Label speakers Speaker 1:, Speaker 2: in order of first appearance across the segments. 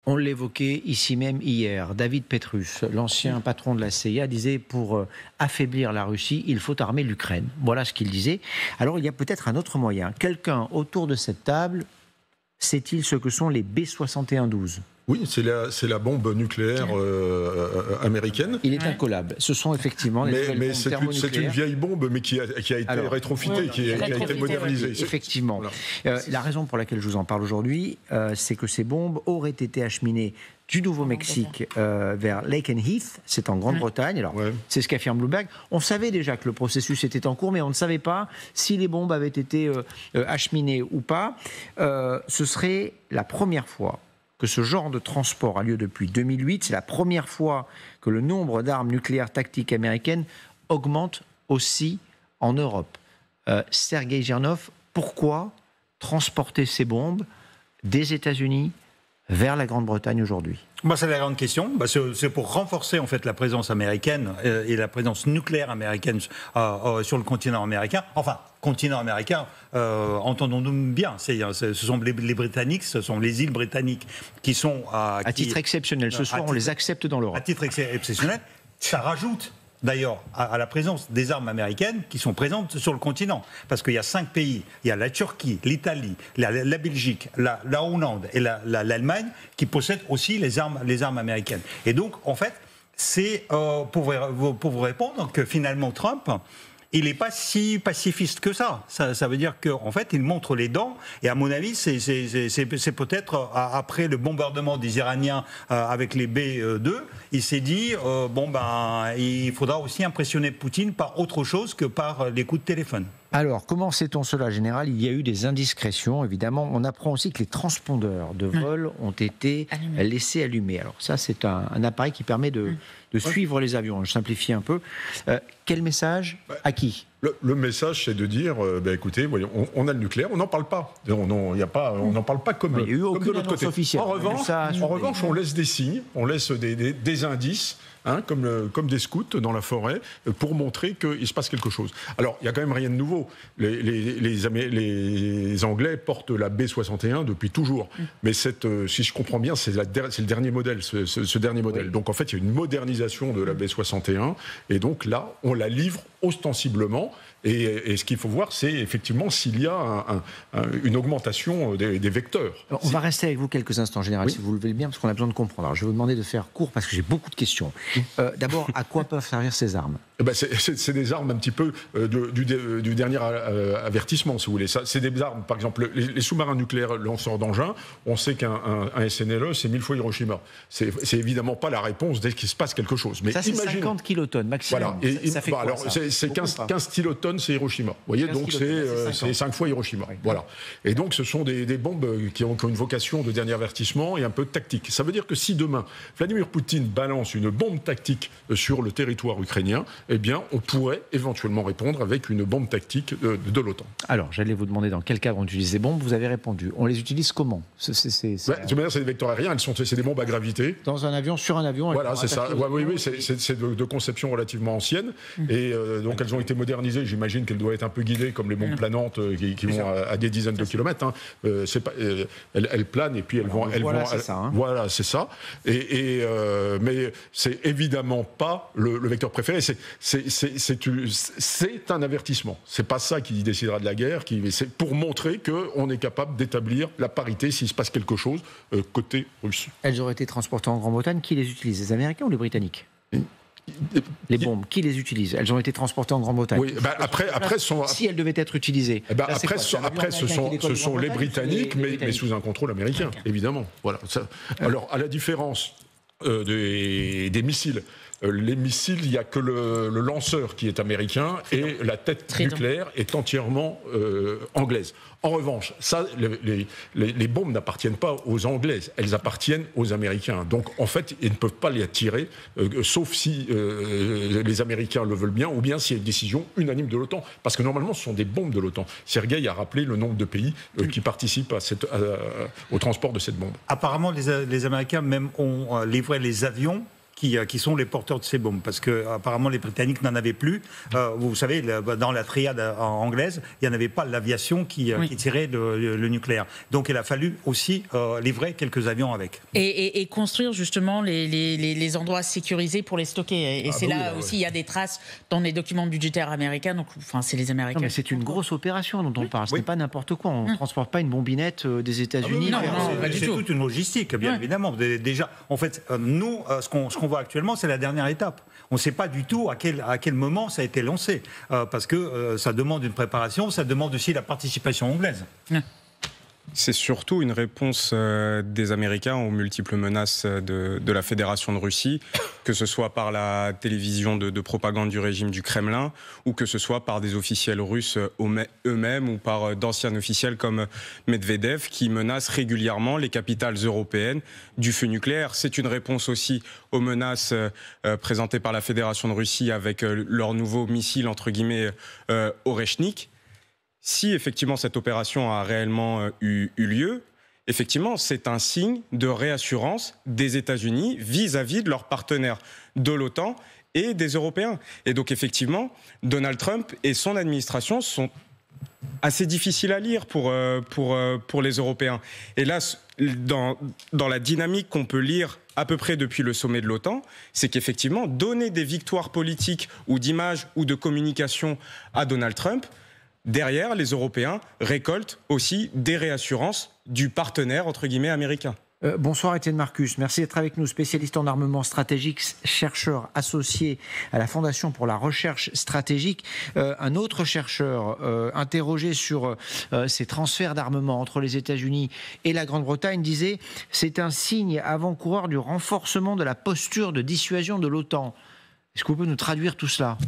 Speaker 1: On l'évoquait ici même hier. David Petrus, l'ancien patron de la CIA, disait pour affaiblir la Russie, il faut armer l'Ukraine. Voilà ce qu'il disait. Alors il y a peut-être un autre moyen. Quelqu'un autour de cette table sait-il ce que sont les B-61-12 ?
Speaker 2: Oui, c'est la bombe nucléaire américaine.
Speaker 1: Il est incollable. Ce sont effectivement les nouvelles bombes thermonucléaires.
Speaker 2: C'est une vieille bombe, mais qui a été rétrofitée, qui a été modernisée.
Speaker 1: Effectivement. Voilà. La raison pour laquelle je vous en parle aujourd'hui, c'est que ces bombes auraient été acheminées du Nouveau-Mexique vers Lakenheath, c'est en Grande-Bretagne. Alors, c'est ce qu'affirme Bloomberg. On savait déjà que le processus était en cours, mais on ne savait pas si les bombes avaient été acheminées ou pas. Ce serait la première fois que ce genre de transport a lieu depuis 2008. C'est la première fois que le nombre d'armes nucléaires tactiques américaines augmente aussi en Europe. Sergueï Girnov, pourquoi transporter ces bombes des États-Unis vers la Grande-Bretagne aujourd'hui ?
Speaker 3: C'est la grande question. C'est pour renforcer en fait la présence américaine et la présence nucléaire américaine sur le continent américain. Enfin, continent américain, entendons-nous bien. Ce sont les Britanniques, ce sont les îles britanniques qui sont
Speaker 1: à titre exceptionnel. Ce soir, on les accepte dans l'Europe.
Speaker 3: À titre exceptionnel, ça rajoute d'ailleurs à la présence des armes américaines qui sont présentes sur le continent. Parce qu'il y a 5 pays, il y a la Turquie, l'Italie, la Belgique, la Hollande et l'Allemagne qui possèdent aussi les armes américaines. Et donc, en fait, c'est pour vous répondre que finalement Trump, il n'est pas si pacifiste que ça. Ça veut dire qu'en fait, il montre les dents. Et à mon avis, c'est peut-être après le bombardement des Iraniens avec les B-2, il s'est dit il faudra aussi impressionner Poutine par autre chose que par les coups de téléphone.
Speaker 1: Alors, comment sait-on cela, Général ? Il y a eu des indiscrétions, évidemment. On apprend aussi que les transpondeurs de vol ont été laissés allumés. Alors ça, c'est un appareil qui permet de suivre les avions. Je simplifie un peu. Quel message ? À qui ?
Speaker 2: Le message, c'est de dire, écoutez, voyons, on a le nucléaire, on n'en parle pas. On n'en parle pas comme,
Speaker 1: de l'autre côté.
Speaker 2: En revanche, on laisse des signes, on laisse des indices, comme des scouts dans la forêt, pour montrer qu'il se passe quelque chose. Alors, il n'y a quand même rien de nouveau. Les Anglais portent la B-61 depuis toujours. Mais si je comprends bien, c'est le dernier modèle, ce dernier modèle.
Speaker 1: Oui.
Speaker 2: Donc, en fait, il y a une modernisation de la B-61. Et donc, là, on la livre ostensiblement. Et ce qu'il faut voir, c'est effectivement s'il y a une augmentation des vecteurs.
Speaker 1: Alors, on va rester avec vous quelques instants, Général, si vous le voulez bien, parce qu'on a besoin de comprendre. Alors, je vais vous demander de faire court, parce que j'ai beaucoup de questions. D'abord, à quoi peuvent servir ces armes ?
Speaker 2: C'est des armes un petit peu du dernier avertissement, si vous voulez. C'est des armes, par exemple, les sous-marins nucléaires lanceurs d'engins, on sait qu'un SNLE, c'est 1000 fois Hiroshima. C'est évidemment pas la réponse dès qu'il se passe quelque chose. Mais
Speaker 1: ça, c'est 50 kilotonnes maximum.
Speaker 2: Voilà.
Speaker 1: Ça fait quoi,
Speaker 2: alors, c'est 15 kilotonnes, c'est Hiroshima. Vous voyez, donc c'est 5 fois Hiroshima. Oui. Voilà. Et donc, ce sont des bombes qui ont une vocation de dernier avertissement et un peu tactique. Ça veut dire que si demain, Vladimir Poutine balance une bombe tactique sur le territoire ukrainien, eh bien, on pourrait éventuellement répondre avec une bombe tactique de l'OTAN.
Speaker 1: Alors, j'allais vous demander dans quel cadre on utilise ces bombes. Vous avez répondu. On les utilise comment ? C'est
Speaker 2: des vecteurs aériens. C'est des bombes à gravité.
Speaker 1: Dans un avion, sur un avion.
Speaker 2: Voilà, c'est ça. Oui, c'est de conception relativement ancienne. Et donc, elles ont été modernisées. J'imagine qu'elles doivent être un peu guidées comme les bombes planantes qui vont à des dizaines de kilomètres. Elles planent et puis elles vont. Voilà, c'est ça. Mais c'est évidemment pas le vecteur préféré. C'est un avertissement. C'est pas ça qui décidera de la guerre. C'est pour montrer qu'on est capable d'établir la parité s'il se passe quelque chose côté russe.
Speaker 1: Elles auraient été transportées en Grande-Bretagne. Qui les utilise ? Les Américains ou les Britanniques ? Les bombes, qui les utilise ? Elles ont été transportées en Grande-Bretagne.
Speaker 2: Oui,
Speaker 1: si elles devaient être utilisées.
Speaker 2: Ce sont les Britanniques, mais sous un contrôle américain, évidemment. Voilà. Alors, à la différence des missiles. Les missiles, il n'y a que le lanceur qui est américain et la tête nucléaire est entièrement anglaise. En revanche, les bombes n'appartiennent pas aux Anglaises, elles appartiennent aux Américains. Donc, en fait, ils ne peuvent pas les tirer, sauf si les Américains le veulent bien, ou bien s'il y a une décision unanime de l'OTAN. Parce que normalement, ce sont des bombes de l'OTAN. Sergueï a rappelé le nombre de pays qui participent au transport de cette bombe.
Speaker 3: Apparemment, les Américains même ont livré les avions qui sont les porteurs de ces bombes, parce que apparemment les Britanniques n'en avaient plus. Vous savez, dans la triade anglaise, il n'y en avait pas l'aviation qui tirait le nucléaire. Donc il a fallu aussi livrer quelques avions avec.
Speaker 4: Et construire justement les endroits sécurisés pour les stocker. Et c'est là aussi, il y a des traces dans les documents budgétaires américains. Donc, enfin, c'est les Américains.
Speaker 1: Non, mais c'est une grosse opération dont on parle. Ce n'est pas n'importe quoi. On ne transporte pas une bombinette des États-Unis.
Speaker 3: C'est toute une logistique, bien évidemment. Déjà, en fait, nous, ce qu'on voit actuellement, c'est la dernière étape. On ne sait pas du tout à quel moment ça a été lancé, parce que ça demande une préparation, ça demande aussi la participation anglaise.
Speaker 5: C'est surtout une réponse des Américains aux multiples menaces de la Fédération de Russie, que ce soit par la télévision de propagande du régime du Kremlin, ou que ce soit par des officiels russes eux-mêmes, ou par d'anciens officiels comme Medvedev, qui menacent régulièrement les capitales européennes du feu nucléaire. C'est une réponse aussi aux menaces présentées par la Fédération de Russie avec leur nouveau missile, entre guillemets, Oreshnik. Si effectivement cette opération a réellement eu lieu, effectivement c'est un signe de réassurance des États-Unis vis-à-vis de leurs partenaires de l'OTAN et des Européens. Et donc effectivement, Donald Trump et son administration sont assez difficiles à lire pour les Européens. Et là, dans la dynamique qu'on peut lire à peu près depuis le sommet de l'OTAN, c'est qu'effectivement, donner des victoires politiques ou d'image ou de communication à Donald Trump, derrière, les Européens récoltent aussi des réassurances du partenaire, entre guillemets, américain.
Speaker 1: Bonsoir Étienne Marcus, merci d'être avec nous, spécialiste en armement stratégique, chercheur associé à la Fondation pour la recherche stratégique. Un autre chercheur interrogé sur ces transferts d'armement entre les États-Unis et la Grande-Bretagne disait « C'est un signe avant-coureur du renforcement de la posture de dissuasion de l'OTAN ». Est-ce que vous pouvez nous traduire tout cela ?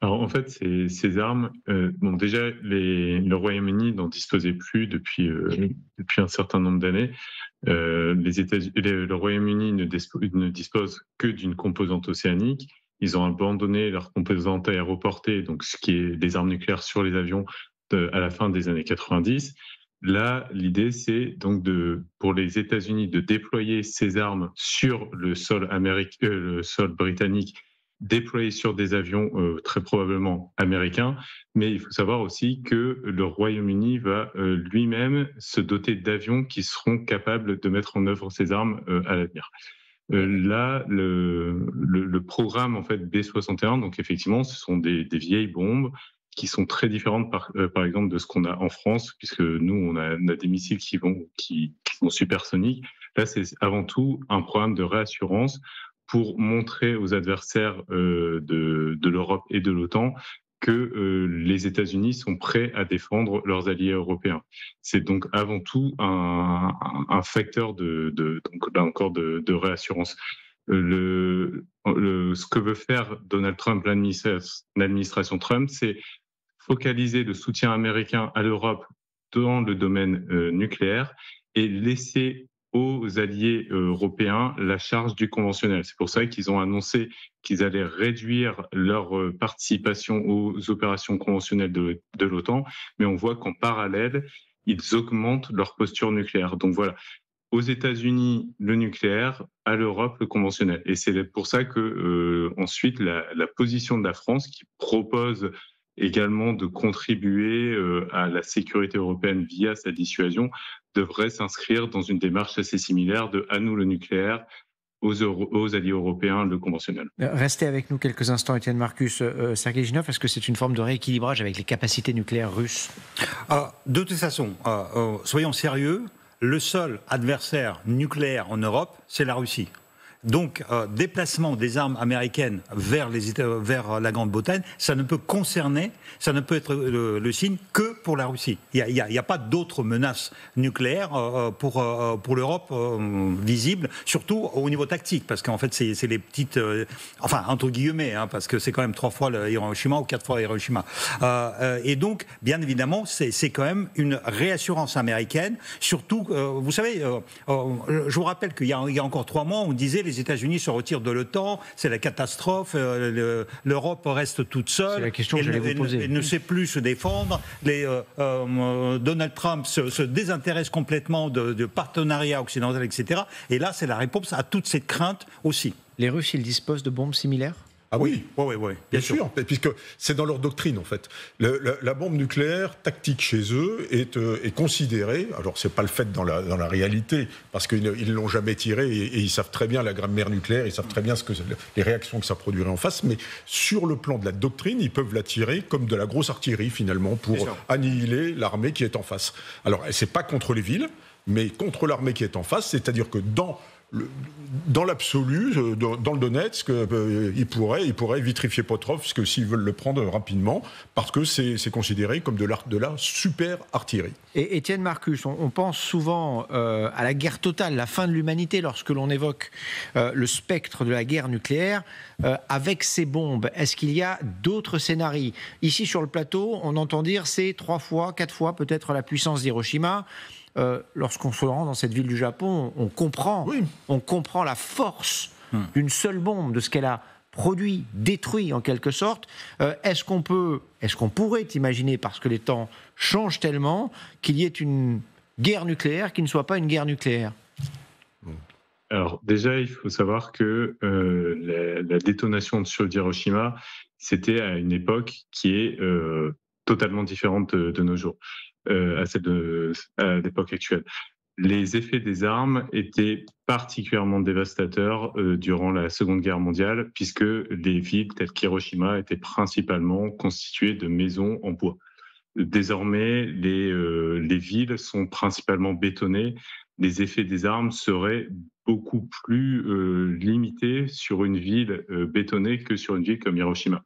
Speaker 6: Alors en fait, ces armes, déjà le Royaume-Uni n'en disposait plus depuis un certain nombre d'années. Le Royaume-Uni ne dispose que d'une composante océanique. Ils ont abandonné leur composante aéroportée, donc ce qui est des armes nucléaires sur les avions à la fin des années 90. Là, l'idée, c'est donc pour les États-Unis de déployer ces armes sur le sol britannique, déployés sur des avions très probablement américains, mais il faut savoir aussi que le Royaume-Uni va lui-même se doter d'avions qui seront capables de mettre en œuvre ces armes à l'avenir. Là, le programme en fait B-61, donc effectivement, ce sont des vieilles bombes qui sont très différentes par exemple de ce qu'on a en France, puisque nous on a des missiles qui sont supersoniques. Là, c'est avant tout un programme de réassurance pour montrer aux adversaires de l'Europe et de l'OTAN que les États-Unis sont prêts à défendre leurs alliés européens. C'est donc avant tout un facteur donc là encore de réassurance. Ce que veut faire Donald Trump, l'administration Trump, c'est focaliser le soutien américain à l'Europe dans le domaine nucléaire et laisser aux alliés européens la charge du conventionnel. C'est pour ça qu'ils ont annoncé qu'ils allaient réduire leur participation aux opérations conventionnelles de l'OTAN, mais on voit qu'en parallèle, ils augmentent leur posture nucléaire. Donc voilà, aux États-Unis, le nucléaire, à l'Europe, le conventionnel. Et c'est pour ça que ensuite, la position de la France, qui propose également de contribuer à la sécurité européenne via sa dissuasion, devrait s'inscrire dans une démarche assez similaire de « à nous le nucléaire », aux alliés européens le conventionnel.
Speaker 1: Restez avec nous quelques instants, Étienne Marcus. Sergei Ginov, est-ce que c'est une forme de rééquilibrage avec les capacités nucléaires russes ?
Speaker 3: De toute façon, soyons sérieux, le seul adversaire nucléaire en Europe, c'est la Russie. Donc, déplacement des armes américaines vers la Grande-Bretagne, ça ne peut être le signe que pour la Russie. Il n'y a pas d'autres menaces nucléaires pour l'Europe visibles, surtout au niveau tactique, parce qu'en fait, c'est les petites, enfin, entre guillemets, parce que c'est quand même 3 fois le Hiroshima ou 4 fois Hiroshima. Et donc, bien évidemment, c'est quand même une réassurance américaine, surtout, vous savez, je vous rappelle qu'il y a encore 3 mois, on disait les États-Unis se retirent de l'OTAN, c'est la catastrophe, l'Europe reste toute seule.
Speaker 1: C'est la question que j'allais vous poser.
Speaker 3: Elle ne sait plus se défendre. Donald Trump se désintéresse complètement de partenariats occidentaux, etc. Et là, c'est la réponse à toute cette crainte aussi.
Speaker 1: Les Russes, ils disposent de bombes similaires ?
Speaker 2: Ah oui,
Speaker 3: bien
Speaker 2: sûr, puisque c'est dans leur doctrine en fait. La bombe nucléaire tactique chez eux est considérée, alors c'est pas le fait dans la réalité, parce qu'ils ne l'ont jamais tirée et ils savent très bien la grammaire nucléaire, ils savent très bien les réactions que ça produirait en face, mais sur le plan de la doctrine, ils peuvent la tirer comme de la grosse artillerie finalement pour annihiler l'armée qui est en face. Alors c'est pas contre les villes, mais contre l'armée qui est en face, c'est-à-dire que dans l'absolu, dans le Donetsk, ils pourraient vitrifier Potrovsk s'ils veulent le prendre rapidement, parce que c'est considéré comme de la super artillerie.
Speaker 1: Et Étienne Marcus, on pense souvent à la guerre totale, la fin de l'humanité, lorsque l'on évoque le spectre de la guerre nucléaire. Avec ces bombes, est-ce qu'il y a d'autres scénarios ? Ici, sur le plateau, on entend dire c'est 3 fois, 4 fois peut-être la puissance d'Hiroshima. Lorsqu'on se rend dans cette ville du Japon, on comprend la force d'une seule bombe, de ce qu'elle a produit, détruit en quelque sorte. Est-ce qu'on pourrait imaginer, parce que les temps changent tellement, qu'il y ait une guerre nucléaire qui ne soit pas une guerre nucléaire ?
Speaker 6: Alors déjà, il faut savoir que la détonation sur Hiroshima, c'était à une époque qui est totalement différente de nos jours. À l'époque actuelle. Les effets des armes étaient particulièrement dévastateurs durant la Seconde Guerre mondiale, puisque les villes telles qu'Hiroshima étaient principalement constituées de maisons en bois. Désormais, les villes sont principalement bétonnées. Les effets des armes seraient beaucoup plus limités sur une ville bétonnée que sur une ville comme Hiroshima.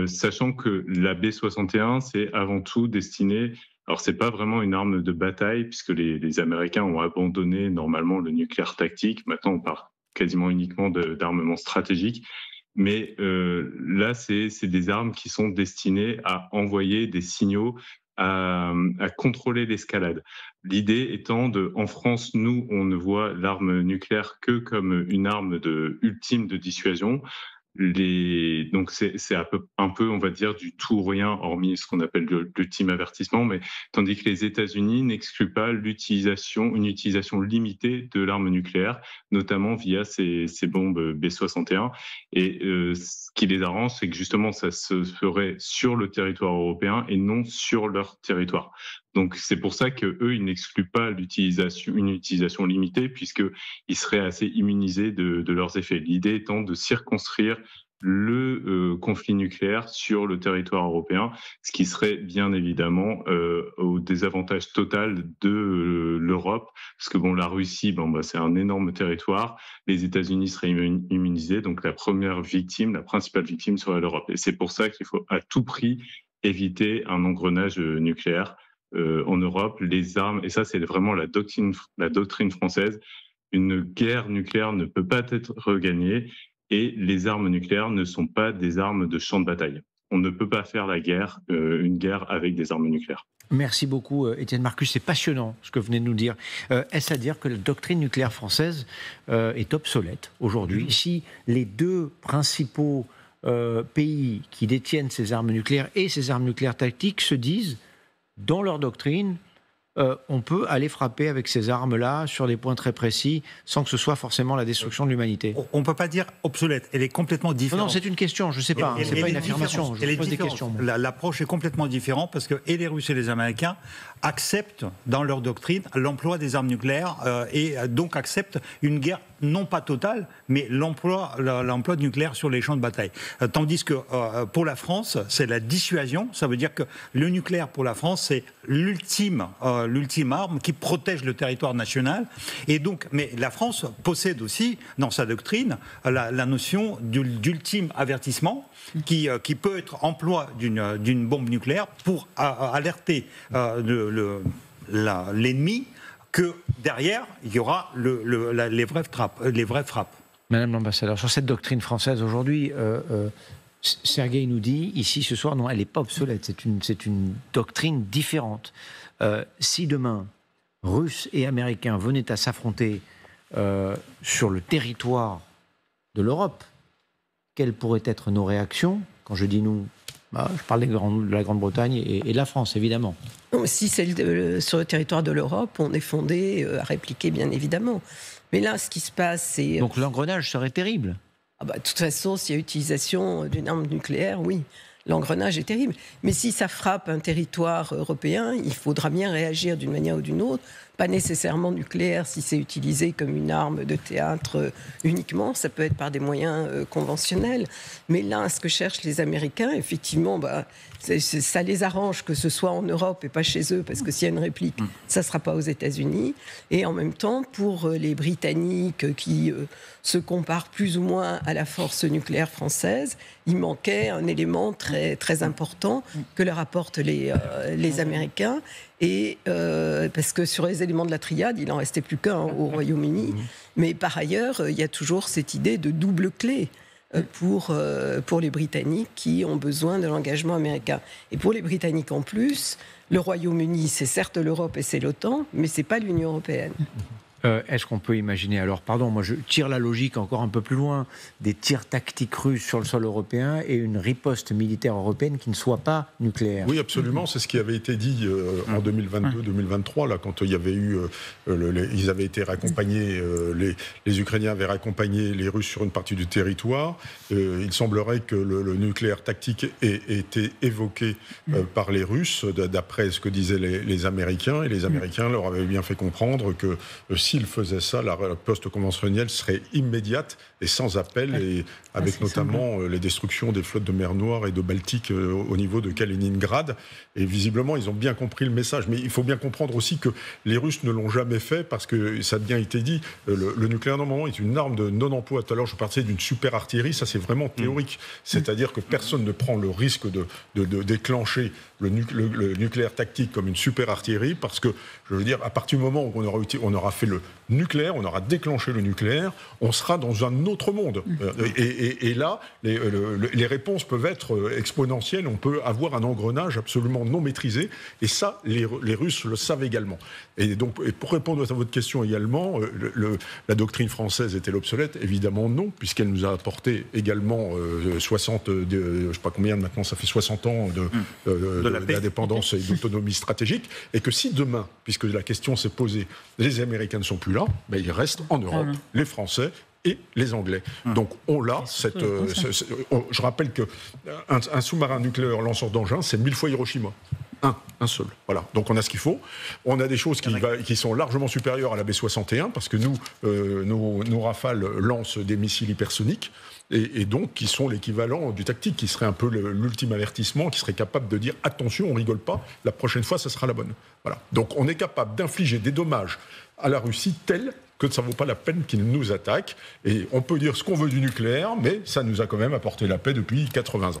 Speaker 6: Sachant que la B-61, c'est avant tout destiné... Alors, c'est pas vraiment une arme de bataille, puisque les Américains ont abandonné normalement le nucléaire tactique. Maintenant, on parle quasiment uniquement d'armement stratégique. Mais là, c'est des armes qui sont destinées à envoyer des signaux, à contrôler l'escalade. L'idée étant en France, nous, on ne voit l'arme nucléaire que comme une arme ultime de dissuasion. Donc c'est un peu, on va dire, du tout ou rien, hormis ce qu'on appelle l'ultime avertissement, mais tandis que les États-Unis n'excluent pas une utilisation limitée de l'arme nucléaire, notamment via ces bombes B-61. Et ce qui les arrange, c'est que justement, ça se ferait sur le territoire européen et non sur leur territoire. Donc c'est pour ça qu'eux, ils n'excluent pas une utilisation limitée, puisqu'ils seraient assez immunisés de leurs effets. L'idée étant de circonscrire le conflit nucléaire sur le territoire européen, ce qui serait bien évidemment au désavantage total de l'Europe, parce que la Russie, c'est un énorme territoire, les États-Unis seraient immunisés, donc la principale victime serait l'Europe. Et c'est pour ça qu'il faut à tout prix éviter un engrenage nucléaire. En Europe, les armes, et ça c'est vraiment la doctrine française, une guerre nucléaire ne peut pas être regagnée et les armes nucléaires ne sont pas des armes de champ de bataille. On ne peut pas faire une guerre avec des armes nucléaires.
Speaker 1: Merci beaucoup Étienne Marcus, c'est passionnant ce que vous venez de nous dire. Est-ce à dire que la doctrine nucléaire française est obsolète aujourd'hui ? Si les deux principaux pays qui détiennent ces armes nucléaires et ces armes nucléaires tactiques se disent, dans leur doctrine, on peut aller frapper avec ces armes-là sur des points très précis sans que ce soit forcément la destruction de l'humanité.
Speaker 3: On ne peut pas dire obsolète, elle est complètement différente.
Speaker 1: Non, c'est une question, je ne sais pas, c'est pas une affirmation, je pose des questions.
Speaker 3: L'approche est complètement différente parce que et les Russes et les Américains acceptent dans leur doctrine l'emploi des armes nucléaires et donc acceptent une guerre non pas totale, mais l'emploi de nucléaire sur les champs de bataille. Tandis que pour la France, c'est la dissuasion, ça veut dire que le nucléaire pour la France, c'est l'ultime arme qui protège le territoire national. Et donc, mais la France possède aussi, dans sa doctrine, la notion d'ultime avertissement qui peut être emploi d'une bombe nucléaire pour alerter l'ennemi que derrière, il y aura les vraies frappes.
Speaker 1: Madame l'ambassadeur, sur cette doctrine française aujourd'hui, Sergueï nous dit ici ce soir, non, elle n'est pas obsolète, c'est une doctrine différente. Si demain, Russes et Américains venaient à s'affronter sur le territoire de l'Europe, quelles pourraient être nos réactions? Quand je dis nous, je parle de la Grande-Bretagne et de la France, évidemment.
Speaker 7: Si c'est sur le territoire de l'Europe, on est fondé à répliquer, bien évidemment. Mais là, ce qui se passe, c'est...
Speaker 1: Donc l'engrenage serait terrible.
Speaker 7: De toute façon, s'il y a utilisation d'une arme nucléaire, oui, l'engrenage est terrible. Mais si ça frappe un territoire européen, il faudra bien réagir d'une manière ou d'une autre. Pas nécessairement nucléaire si c'est utilisé comme une arme de théâtre uniquement. Ça peut être par des moyens conventionnels. Mais là, ce que cherchent les Américains, effectivement, ça les arrange que ce soit en Europe et pas chez eux, parce que s'il y a une réplique, ça ne sera pas aux États-Unis. Et en même temps, pour les Britanniques qui se comparent plus ou moins à la force nucléaire française, il manquait un élément très, très important que leur apportent les Américains. Et parce que sur les éléments de la triade, il n'en restait plus qu'un au Royaume-Uni. Mais par ailleurs, il y a toujours cette idée de double clé pour les Britanniques qui ont besoin de l'engagement américain. Et pour les Britanniques en plus, le Royaume-Uni, c'est certes l'Europe et c'est l'OTAN, mais ce n'est pas l'Union européenne.
Speaker 1: Est-ce qu'on peut imaginer, alors pardon, moi je tire la logique encore un peu plus loin, des tirs tactiques russes sur le sol européen et une riposte militaire européenne qui ne soit pas nucléaire?
Speaker 2: Oui, absolument, c'est ce qui avait été dit en 2022-2023, là, quand il y avait eu, ils avaient été raccompagnés, les Ukrainiens avaient raccompagné les Russes sur une partie du territoire. Il semblerait que le nucléaire tactique ait été évoqué par les Russes, d'après ce que disaient les Américains, et les Américains leur avaient bien fait comprendre que s'ils faisaient ça, la riposte conventionnelle serait immédiate et sans appel, et avec notamment les destructions des flottes de mer Noire et de Baltique au niveau de Kaliningrad. Et visiblement, ils ont bien compris le message. Mais il faut bien comprendre aussi que les Russes ne l'ont jamais fait, parce que ça a bien été dit, le nucléaire, normalement, est une arme de non-emploi. Tout à l'heure, je parlais d'une super artillerie, ça c'est vraiment théorique. C'est-à-dire que personne ne prend le risque de déclencher le nucléaire tactique comme une super artillerie, parce que, je veux dire, à partir du moment où on aura fait le nucléaire, on aura déclenché le nucléaire, on sera dans un autre monde. Et là, les réponses peuvent être exponentielles, on peut avoir un engrenage absolument non maîtrisé, et ça, les Russes le savent également. Et donc, pour répondre à votre question également, la doctrine française est-elle obsolète? Évidemment non, puisqu'elle nous a apporté également 60, je ne sais pas combien maintenant, ça fait 60 ans d'indépendance et d'autonomie stratégique, et que si demain, puisque la question s'est posée, les Américains ne sont plus là, ils restent en Europe, les Français et les Anglais. Donc on l'a, je rappelle qu'un sous-marin nucléaire lanceur d'engins, c'est 1000 fois Hiroshima. Un seul. Voilà. Donc on a ce qu'il faut. On a des choses qui sont largement supérieures à la B-61, parce que nos Rafales lancent des missiles hypersoniques, et donc qui sont l'équivalent du tactique, qui serait un peu l'ultime avertissement, qui serait capable de dire attention, on rigole pas, la prochaine fois, ça sera la bonne. Voilà. Donc on est capable d'infliger des dommages à la Russie tels que ça ne vaut pas la peine qu'ils nous attaquent. Et on peut dire ce qu'on veut du nucléaire, mais ça nous a quand même apporté la paix depuis 80 ans.